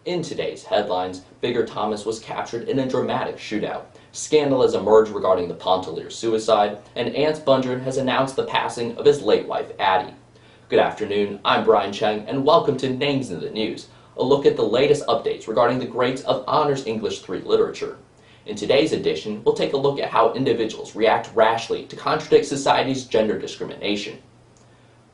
In today's headlines, Bigger Thomas was captured in a dramatic shootout. Scandal has emerged regarding the Pontellier suicide, and Ance Bundren has announced the passing of his late wife, Addie. Good afternoon, I'm Brian Cheng, and welcome to Names in the News, a look at the latest updates regarding the greats of Honors English 3 literature. In today's edition, we'll take a look at how individuals react rashly to contradict society's gender discrimination.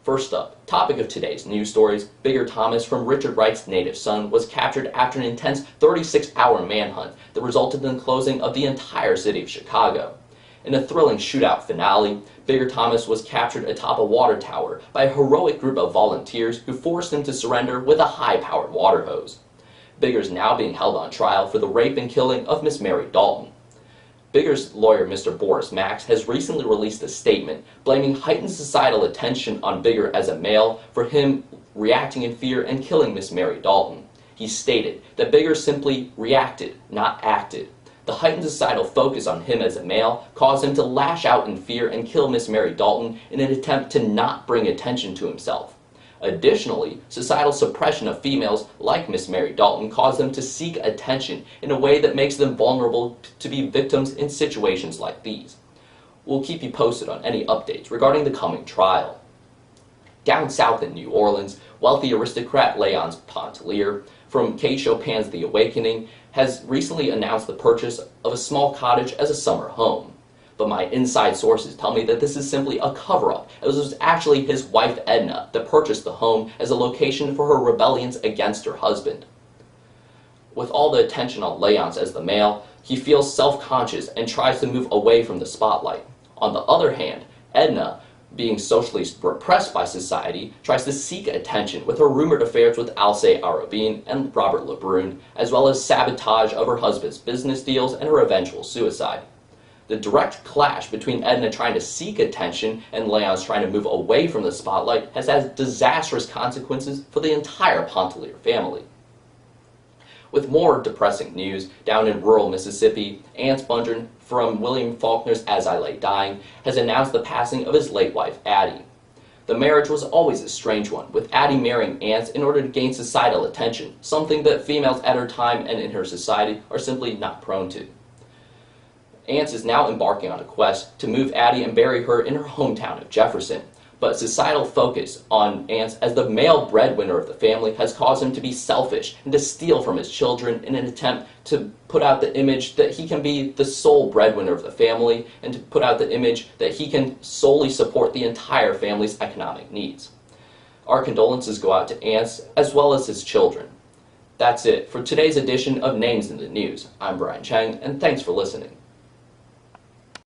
First up, topic of today's news stories, Bigger Thomas from Richard Wright's native son was captured after an intense 36-hour manhunt that resulted in the closing of the entire city of Chicago. In a thrilling shootout finale, Bigger Thomas was captured atop a water tower by a heroic group of volunteers who forced him to surrender with a high-powered water hose. Bigger is now being held on trial for the rape and killing of Miss Mary Dalton. Bigger's lawyer, Mr. Boris Max, has recently released a statement blaming heightened societal attention on Bigger as a male for him reacting in fear and killing Miss Mary Dalton. He stated that Bigger simply reacted, not acted. The heightened societal focus on him as a male caused him to lash out in fear and kill Miss Mary Dalton in an attempt to not bring attention to himself. Additionally, societal suppression of females like Miss Mary Dalton caused them to seek attention in a way that makes them vulnerable to be victims in situations like these. We'll keep you posted on any updates regarding the coming trial. Down south in New Orleans, wealthy aristocrat Léonce Pontellier from Kate Chopin's The Awakening has recently announced the purchase of a small cottage as a summer home. But my inside sources tell me that this is simply a cover-up, as it was actually his wife Edna that purchased the home as a location for her rebellions against her husband. With all the attention on Léonce as the male, he feels self-conscious and tries to move away from the spotlight. On the other hand, Edna, being socially repressed by society, tries to seek attention with her rumored affairs with Alcée Arobin and Robert Lebrun, as well as sabotage of her husband's business deals and her eventual suicide. The direct clash between Edna trying to seek attention and Léonce trying to move away from the spotlight has had disastrous consequences for the entire Pontellier family. With more depressing news, down in rural Mississippi, Ance Bundren from William Faulkner's As I Lay Dying has announced the passing of his late wife, Addie. The marriage was always a strange one, with Addie marrying Ance in order to gain societal attention, something that females at her time and in her society are simply not prone to. Ance is now embarking on a quest to move Addie and bury her in her hometown of Jefferson, but societal focus on Ance as the male breadwinner of the family has caused him to be selfish and to steal from his children in an attempt to put out the image that he can be the sole breadwinner of the family and to put out the image that he can solely support the entire family's economic needs. Our condolences go out to Ance as well as his children. That's it for today's edition of Names in the News. I'm Brian Cheng, and thanks for listening.